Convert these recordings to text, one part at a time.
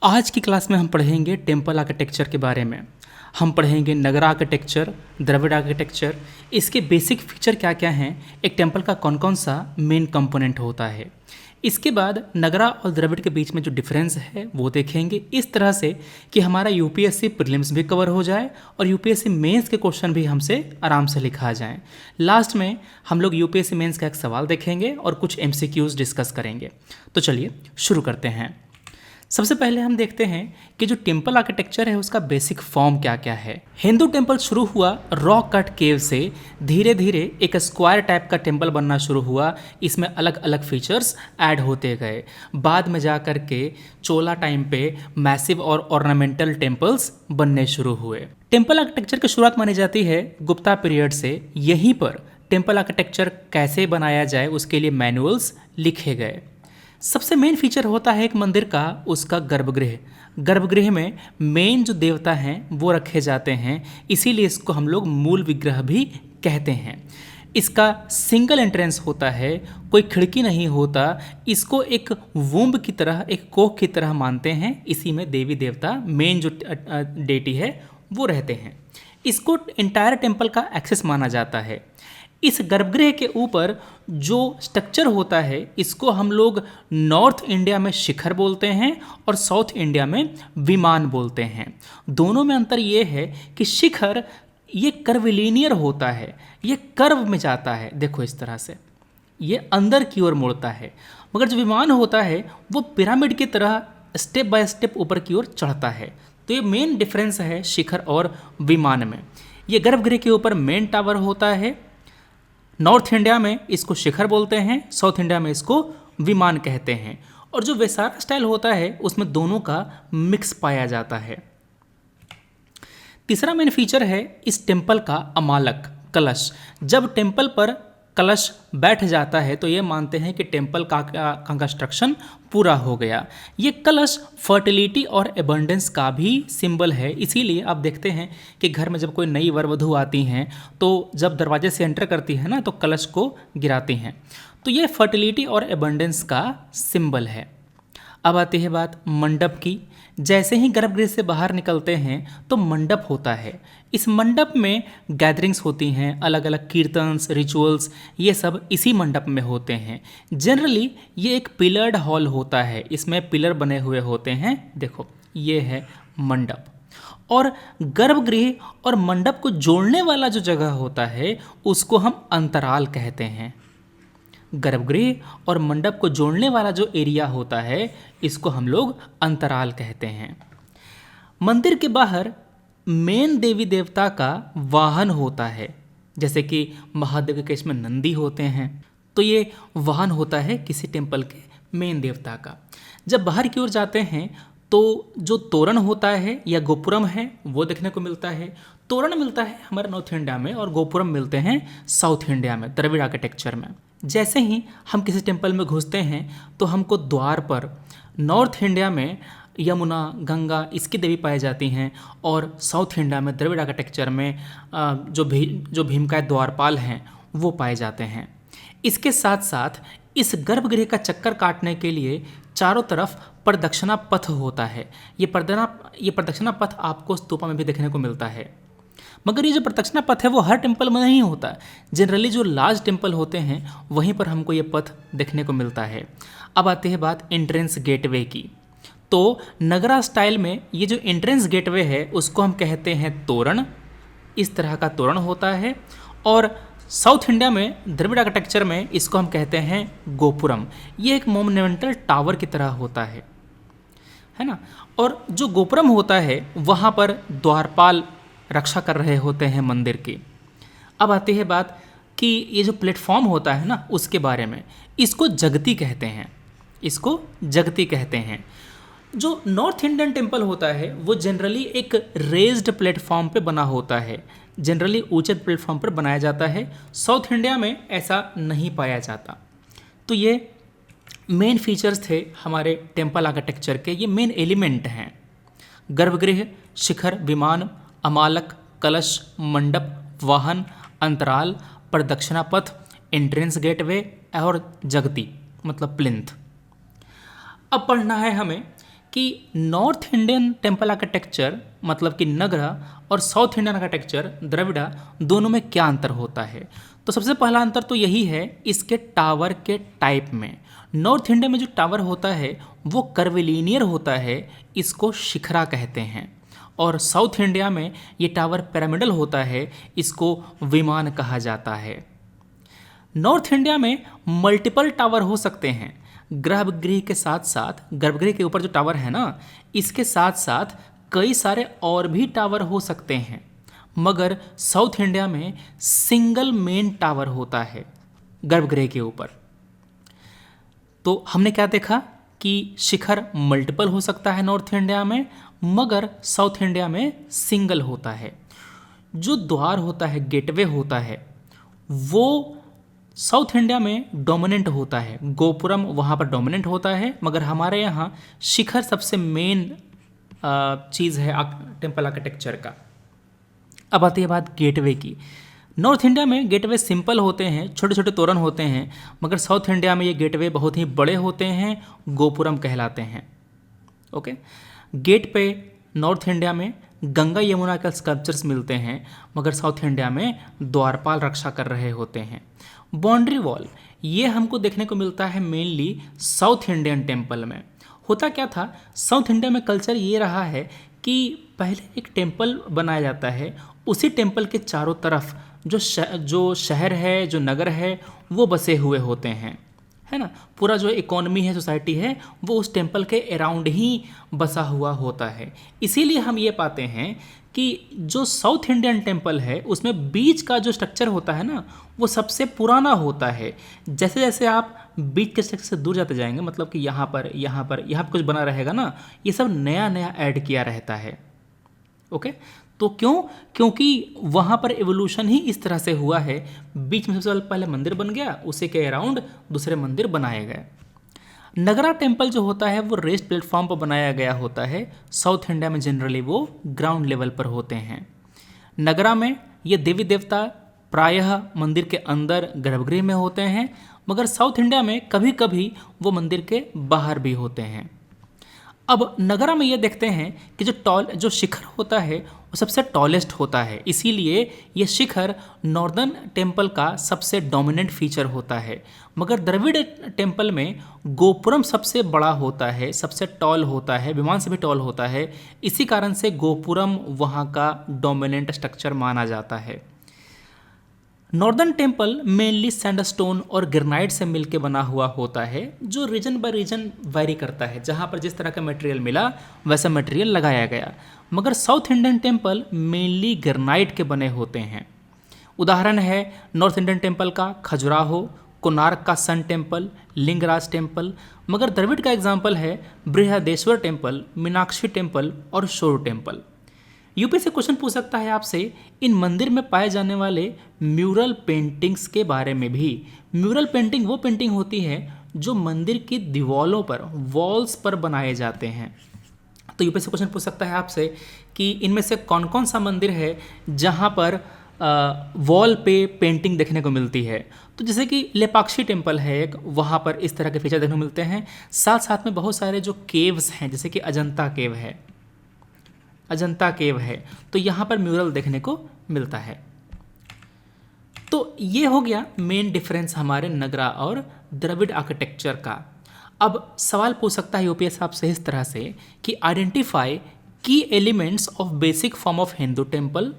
आज की क्लास में हम पढ़ेंगे टेम्पल आर्किटेक्चर के बारे में। हम पढ़ेंगे नगरा आर्किटेक्चर, द्रविड़ आर्किटेक्चर, इसके बेसिक फीचर क्या क्या हैं, एक टेम्पल का कौन कौन सा मेन कंपोनेंट होता है। इसके बाद नगरा और द्रविड़ के बीच में जो डिफरेंस है वो देखेंगे, इस तरह से कि हमारा यूपीएससी प्रीलिम्स भी कवर हो जाए और यूपीएससी मेंस के क्वेश्चन भी हमसे आराम से लिखा जाए। लास्ट में हम लोग यूपीएससी मेंस का एक सवाल देखेंगे और कुछ एमसीक्यूज डिस्कस करेंगे। तो चलिए शुरू करते हैं। सबसे पहले हम देखते हैं कि जो टेम्पल आर्किटेक्चर है उसका बेसिक फॉर्म क्या क्या है। हिंदू टेम्पल शुरू हुआ रॉक कट केव से, धीरे धीरे एक स्क्वायर टाइप का टेम्पल बनना शुरू हुआ। इसमें अलग अलग फीचर्स ऐड होते गए। बाद में जा कर के चोला टाइम पे मैसिव और ऑर्नामेंटल टेम्पल्स बनने शुरू हुए। टेम्पल आर्किटेक्चर की शुरुआत मानी जाती है गुप्ता पीरियड से। यहीं पर टेम्पल आर्किटेक्चर कैसे बनाया जाए उसके लिए मैनुअल्स लिखे गए। सबसे मेन फीचर होता है एक मंदिर का उसका गर्भगृह। गर्भगृह में मेन जो देवता हैं वो रखे जाते हैं, इसीलिए इसको हम लोग मूल विग्रह भी कहते हैं। इसका सिंगल एंट्रेंस होता है, कोई खिड़की नहीं होता। इसको एक वुम्ब की तरह, एक कोख की तरह मानते हैं। इसी में देवी देवता मेन जो डेटी है वो रहते हैं। इसको इंटायर टेम्पल का एक्सेस माना जाता है। इस गर्भगृह के ऊपर जो स्ट्रक्चर होता है इसको हम लोग नॉर्थ इंडिया में शिखर बोलते हैं और साउथ इंडिया में विमान बोलते हैं। दोनों में अंतर ये है कि शिखर ये कर्विलीनियर होता है, ये कर्व में जाता है, देखो इस तरह से ये अंदर की ओर मुड़ता है। मगर जो विमान होता है वो पिरामिड की तरह स्टेप बाय स्टेप ऊपर की ओर चढ़ता है। तो ये मेन डिफरेंस है शिखर और विमान में। ये गर्भगृह के ऊपर मेन टावर होता है। नॉर्थ इंडिया में इसको शिखर बोलते हैं, साउथ इंडिया में इसको विमान कहते हैं। और जो वेसारा स्टाइल होता है उसमें दोनों का मिक्स पाया जाता है। तीसरा मेन फीचर है इस टेम्पल का अमालक, कलश। जब टेम्पल पर कलश बैठ जाता है तो ये मानते हैं कि टेम्पल का कंस्ट्रक्शन पूरा हो गया। ये कलश फर्टिलिटी और एबंडेंस का भी सिंबल है। इसीलिए आप देखते हैं कि घर में जब कोई नई वर वधू आती हैं तो जब दरवाजे से एंटर करती है ना तो कलश को गिराती हैं। तो ये फर्टिलिटी और एबंडेंस का सिंबल है। अब आती है बात मंडप की। जैसे ही गर्भगृह से बाहर निकलते हैं तो मंडप होता है। इस मंडप में गैदरिंग्स होती हैं, अलग अलग कीर्तन्स, रिचुअल्स, ये सब इसी मंडप में होते हैं। जनरली ये एक पिलर्ड हॉल होता है, इसमें पिलर बने हुए होते हैं। देखो ये है मंडप। और गर्भगृह और मंडप को जोड़ने वाला जो जगह होता है उसको हम अंतराल कहते हैं। गर्भगृह और मंडप को जोड़ने वाला जो एरिया होता है इसको हम लोग अंतराल कहते हैं। मंदिर के बाहर मेन देवी देवता का वाहन होता है। जैसे कि महादेव के केस में नंदी होते हैं, तो ये वाहन होता है किसी टेम्पल के मेन देवता का। जब बाहर की ओर जाते हैं तो जो तोरण होता है या गोपुरम है वो देखने को मिलता है। तोरण मिलता है हमारे नॉर्थ इंडिया में और गोपुरम मिलते हैं साउथ इंडिया में, द्रविड़ आर्किटेक्चर में। जैसे ही हम किसी टेम्पल में घुसते हैं तो हमको द्वार पर नॉर्थ इंडिया में यमुना, गंगा, इसकी देवी पाई जाती हैं और साउथ इंडिया में द्रविड़ आर्किटेक्चर में जो भीमकाय द्वारपाल हैं वो पाए जाते हैं। इसके साथ साथ इस गर्भगृह का चक्कर काटने के लिए चारों तरफ प्रदक्षिणा पथ होता है। ये प्रदक्षिणा पथ आपको स्तूपा में भी देखने को मिलता है। मगर ये जो प्रदक्षिणा पथ है वो हर टेम्पल में नहीं होता। जनरली जो लार्ज टेम्पल होते हैं वहीं पर हमको ये पथ देखने को मिलता है। अब आते हैं बात एंट्रेंस गेटवे की। तो नगरा स्टाइल में ये जो एंट्रेंस गेटवे है उसको हम कहते हैं तोरण। इस तरह का तोरण होता है। और साउथ इंडिया में द्रविड़ आर्किटेक्चर में इसको हम कहते हैं गोपुरम। ये एक मोन्यूमेंटल टावर की तरह होता है ना। और जो गोपुरम होता है वहाँ पर द्वारपाल रक्षा कर रहे होते हैं मंदिर की। अब आती है बात कि ये जो प्लेटफॉर्म होता है ना उसके बारे में। इसको जगती कहते हैं, इसको जगती कहते हैं। जो नॉर्थ इंडियन टेम्पल होता है वो जनरली एक रेज्ड प्लेटफॉर्म पे बना होता है, जनरली ऊंचे प्लेटफॉर्म पर बनाया जाता है। साउथ इंडिया में ऐसा नहीं पाया जाता। तो ये मेन फीचर्स थे हमारे टेम्पल आर्किटेक्चर के, ये मेन एलिमेंट हैं। गर्भगृह, शिखर, विमान, अमालक, कलश, मंडप, वाहन, अंतराल, प्रदक्षिणा पथ, एंट्रेंस गेटवे और जगती मतलब प्लिंथ। अब पढ़ना है हमें कि नॉर्थ इंडियन टेम्पल आर्किटेक्चर मतलब कि नगरा और साउथ इंडियन आर्किटेक्चर द्रविड़ा दोनों में क्या अंतर होता है। तो सबसे पहला अंतर तो यही है इसके टावर के टाइप में। नॉर्थ इंडिया में जो टावर होता है वो कर्विलीनियर होता है, इसको शिखरा कहते हैं, और साउथ इंडिया में ये टावर पिरामिडल होता है, इसको विमान कहा जाता है। नॉर्थ इंडिया में मल्टीपल टावर हो सकते हैं, गर्भगृह के साथ साथ, गर्भगृह के ऊपर जो टावर है ना, इसके साथ साथ कई सारे और भी टावर हो सकते हैं, मगर साउथ इंडिया में सिंगल मेन टावर होता है गर्भगृह के ऊपर। तो हमने क्या देखा कि शिखर मल्टीपल हो सकता है नॉर्थ इंडिया में, मगर साउथ इंडिया में सिंगल होता है। जो द्वार होता है, गेटवे होता है, वो साउथ इंडिया में डोमिनेंट होता है, गोपुरम वहाँ पर डोमिनेंट होता है, मगर हमारे यहाँ शिखर सबसे मेन चीज़ है टेम्पल आर्किटेक्चर का। अब आती है बात गेटवे की। नॉर्थ इंडिया में गेटवे सिंपल होते हैं, छोटे छोटे तोरण होते हैं, मगर साउथ इंडिया में ये गेटवे बहुत ही बड़े होते हैं, गोपुरम कहलाते हैं। ओके, गेट पे नॉर्थ इंडिया में गंगा यमुना के स्कल्पचर्स मिलते हैं, मगर साउथ इंडिया में द्वारपाल रक्षा कर रहे होते हैं। बाउंड्री वॉल ये हमको देखने को मिलता है मेनली साउथ इंडियन टेम्पल में। होता क्या था, साउथ इंडिया में कल्चर ये रहा है कि पहले एक टेम्पल बनाया जाता है, उसी टेम्पल के चारों तरफ जो शहर है, जो नगर है, वो बसे हुए होते हैं, है ना। पूरा जो इकोनॉमी है, सोसाइटी है, वो उस टेम्पल के अराउंड ही बसा हुआ होता है। इसीलिए हम ये पाते हैं कि जो साउथ इंडियन टेम्पल है उसमें बीच का जो स्ट्रक्चर होता है ना, वो सबसे पुराना होता है। जैसे जैसे आप बीच के स्ट्रक्चर से दूर जाते जाएंगे, मतलब कि यहाँ पर कुछ बना रहेगा ना, ये सब नया नया ऐड किया रहता है। ओके, तो क्योंकि वहाँ पर एवोल्यूशन ही इस तरह से हुआ है। बीच में सबसे पहले मंदिर बन गया, उसी के अराउंड दूसरे मंदिर बनाए गए। नगरा टेम्पल जो होता है वो रेस्ट प्लेटफॉर्म पर बनाया गया होता है, साउथ इंडिया में जनरली वो ग्राउंड लेवल पर होते हैं। नगरा में ये देवी देवता प्रायः मंदिर के अंदर गर्भगृह में होते हैं, मगर साउथ इंडिया में कभी कभी वो मंदिर के बाहर भी होते हैं। अब नगरा में ये देखते हैं कि जो शिखर होता है वो सबसे टॉलेस्ट होता है, इसीलिए ये शिखर नॉर्दर्न टेम्पल का सबसे डोमिनेंट फीचर होता है। मगर द्रविड़ टेम्पल में गोपुरम सबसे बड़ा होता है, सबसे टॉल होता है, विमान से भी टॉल होता है, इसी कारण से गोपुरम वहाँ का डोमिनेंट स्ट्रक्चर माना जाता है। नॉर्दर्न टेम्पल मेनली सैंडस्टोन और ग्रेनाइट से मिलकर बना हुआ होता है, जो रीजन बाय रीजन वेरी करता है, जहाँ पर जिस तरह का मटेरियल मिला वैसा मटेरियल लगाया गया। मगर south Indian temple mainly granite के बने होते हैं। उदाहरण है नॉर्थ इंडियन टेम्पल का खजुराहो, कोणार्क का सन टेम्पल, लिंगराज टेम्पल। मगर द्रविड़ का एग्जाम्पल है बृहदेश्वर टेम्पल, मीनाक्षी टेम्पल और शोर टेम्पल। यूपी से क्वेश्चन पूछ सकता है आपसे इन मंदिर में पाए जाने वाले म्यूरल पेंटिंग्स के बारे में भी। म्यूरल पेंटिंग वो पेंटिंग होती है जो मंदिर की दीवारों पर, वॉल्स पर बनाए जाते हैं। तो यूपी से क्वेश्चन पूछ सकता है आपसे कि इनमें से कौन कौन सा मंदिर है जहाँ पर वॉल पे पेंटिंग देखने को मिलती है। तो जैसे कि लेपाक्षी टेम्पल है एक, वहाँ पर इस तरह के फीचर देखने को मिलते हैं। साथ साथ में बहुत सारे जो केव्स हैं, जैसे कि अजंता केव है, तो यहाँ पर म्यूरल देखने को मिलता है। तो ये हो गया मेन डिफरेंस हमारे नगरा और द्रविड़ आर्किटेक्चर का। अब सवाल पूछ सकता है यूपीएससी आपसे इस तरह से कि आइडेंटिफाई की elements of basic form of Hindu temple,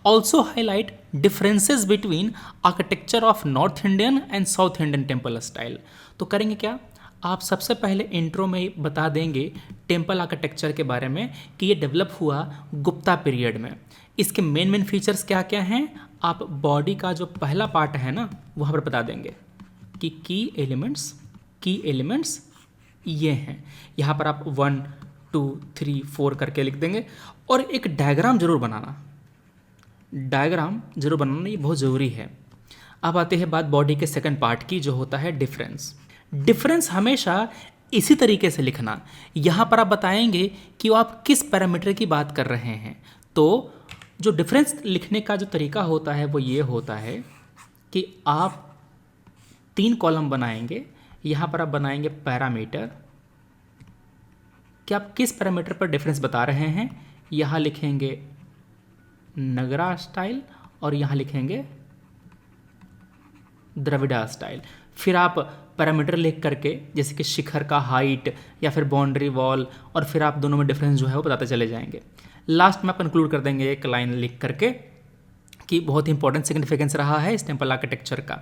also highlight differences between architecture of north Indian and south Indian temple style. तो करेंगे क्या, आप सबसे पहले इंट्रो में बता देंगे टेम्पल आर्किटेक्चर के बारे में कि ये डेवलप हुआ गुप्ता पीरियड में। इसके मेन फीचर्स क्या क्या हैं, आप बॉडी का जो पहला पार्ट है ना वहाँ पर बता देंगे कि की एलिमेंट्स ये हैं। यहाँ पर आप 1 2 3 4 करके लिख देंगे और एक डायग्राम जरूर बनाना, ये बहुत ज़रूरी है। अब आते हैं बात बॉडी के सेकंड पार्ट की, जो होता है डिफरेंस हमेशा इसी तरीके से लिखना। यहाँ पर आप बताएंगे कि आप किस पैरामीटर की बात कर रहे हैं। तो जो डिफरेंस लिखने का जो तरीका होता है वो ये होता है कि आप 3 कॉलम बनाएंगे। यहाँ पर आप बनाएंगे पैरामीटर, कि आप किस पैरामीटर पर डिफरेंस बता रहे हैं। यहाँ लिखेंगे नगरा स्टाइल और यहाँ लिखेंगे द्रविड़ा स्टाइल। फिर आप पैरामीटर लिख करके जैसे कि शिखर का हाइट या फिर बाउंड्री वॉल, और फिर आप दोनों में डिफरेंस जो है वो बताते चले जाएंगे। लास्ट में आप कंक्लूड कर देंगे एक लाइन लिख करके कि बहुत इंपॉर्टेंट सिग्निफिकेंस रहा है इस टेम्पल आर्किटेक्चर का।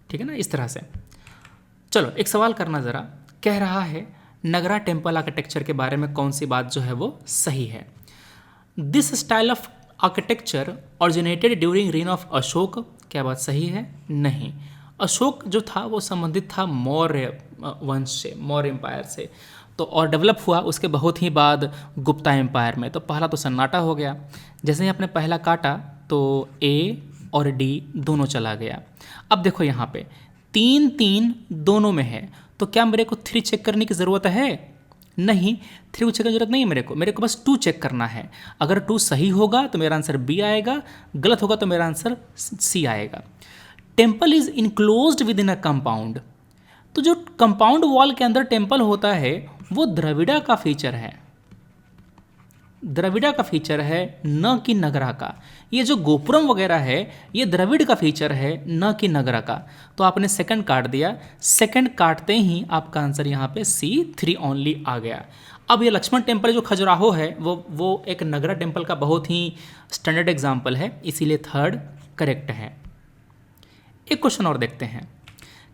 ठीक है ना, इस तरह से। चलो एक सवाल करना ज़रा, कह रहा है नगरा टेम्पल आर्किटेक्चर के बारे में कौन सी बात जो है वो सही है। This style of architecture originated during rain of Ashok, क्या बात सही है? नहीं, अशोक जो था वो संबंधित था मौर्य वंश से, मौर्य एम्पायर से, तो और डेवलप हुआ उसके बहुत ही बाद गुप्ता एम्पायर में। तो पहला तो सन्नाटा हो गया, जैसे ही आपने पहला काटा तो ए और डी दोनों चला गया। अब देखो यहाँ पे 3-3 दोनों में है, तो क्या मेरे को 3 चेक करने की ज़रूरत है? नहीं, 3 चेक करने की जरूरत नहीं है मेरे को बस 2 चेक करना है। अगर 2 सही होगा तो मेरा आंसर बी आएगा, गलत होगा तो मेरा आंसर सी आएगा। Temple is enclosed within a compound, तो जो कंपाउंड वॉल के अंदर टेम्पल होता है वो द्रविड़ा का फीचर है, द्रविड़ा का फीचर है, न कि नगरा का। ये जो गोपुरम वगैरह है ये द्रविड़ का फीचर है, न कि नगरा का। तो आपने सेकंड काट दिया, सेकंड काटते ही आपका आंसर यहाँ पे C3 ओनली आ गया। अब ये लक्ष्मण टेम्पल जो खजुराहो है वो एक नगरा टेम्पल का बहुत ही स्टैंडर्ड एग्जाम्पल है, इसीलिए थर्ड करेक्ट है। एक क्वेश्चन और देखते हैं,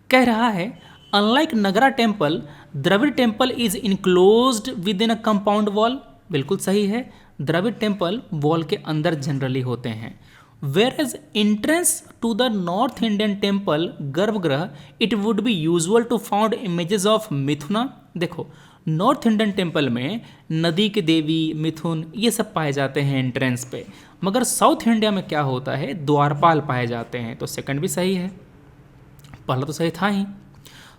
कह रहा है unlike Nagara temple Dravida temple is enclosed within a compound wall. बिल्कुल सही है, द्रविड़ टेम्पल वॉल के अंदर जनरली होते हैं। Whereas entrance to the north Indian temple garbhagriha it would be usual to found images of mithuna. देखो नॉर्थ इंडियन टेम्पल में नदी की देवी, मिथुन, ये सब पाए जाते हैं एंट्रेंस पे, मगर साउथ इंडिया में क्या होता है, द्वारपाल पाए जाते हैं। तो सेकंड भी सही है, पहला तो सही था ही।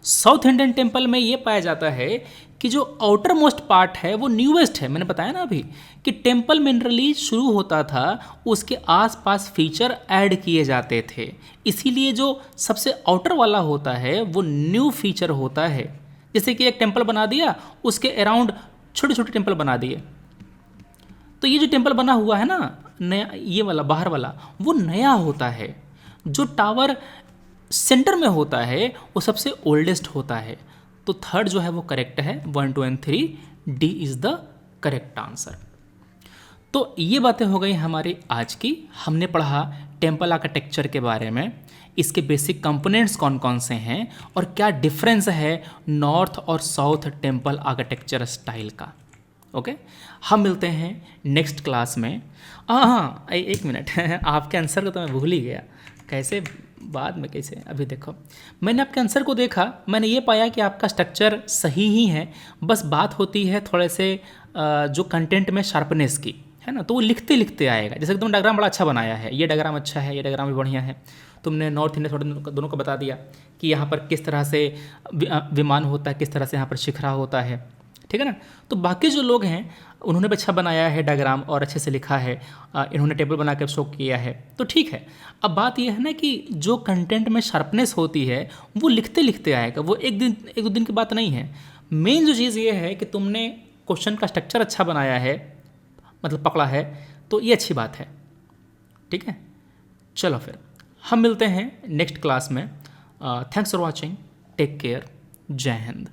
साउथ इंडियन टेम्पल में ये पाया जाता है कि जो आउटर मोस्ट पार्ट है वो न्यूएस्ट है। मैंने बताया ना अभी कि टेम्पल मिनरली शुरू होता था, उसके आसपास फीचर ऐड किए जाते थे, इसीलिए जो सबसे आउटर वाला होता है वो न्यू फीचर होता है। जैसे कि एक टेम्पल बना दिया, उसके अराउंड छोटे छोटे टेम्पल बना दिए, तो ये जो टेम्पल बना हुआ है ना नया, ये वाला बाहर वाला, वो नया होता है। जो टावर सेंटर में होता है वो सबसे ओल्डेस्ट होता है। तो थर्ड जो है वो करेक्ट है, 1, 2 and 3, D is the correct answer. तो ये बातें हो गई हमारी आज की। हमने पढ़ा टेम्पल आर्किटेक्चर के बारे में, इसके बेसिक कंपोनेंट्स कौन कौन से हैं और क्या डिफरेंस है नॉर्थ और साउथ टेम्पल आर्किटेक्चर स्टाइल का। ओके, हम मिलते हैं नेक्स्ट क्लास में। हाँ, एक मिनट आपके आंसर को तो मैं भूल ही गया, कैसे बाद में कैसे, अभी देखो मैंने आपके आंसर को देखा, मैंने ये पाया कि आपका स्ट्रक्चर सही ही है, बस बात होती है थोड़े से जो कंटेंट में शार्पनेस की, है ना। तो वो लिखते लिखते आएगा। जैसे कि तुमने डायग्राम बड़ा अच्छा बनाया है, ये डायग्राम अच्छा है, ये डायग्राम भी बढ़िया है। तुमने नॉर्थ इंडिया थोड़ा दोनों को बता दिया कि यहाँ पर किस तरह से विमान होता है, किस तरह से यहाँ पर शिखरा होता है, ठीक है ना। तो बाकी जो लोग हैं उन्होंने भी अच्छा बनाया है डायग्राम और अच्छे से लिखा है, इन्होंने टेबल बना कर शो किया है, तो ठीक है। अब बात यह है ना कि जो कंटेंट में शार्पनेस होती है वो लिखते लिखते आएगा, वो एक दो दिन की बात नहीं है। मेन जो चीज़ ये है कि तुमने क्वेश्चन का स्ट्रक्चर अच्छा बनाया है, मतलब पकड़ा है, तो ये अच्छी बात है, ठीक है। चलो फिर हम मिलते हैं नेक्स्ट क्लास में। Thanks for watching, take care, जय हिंद।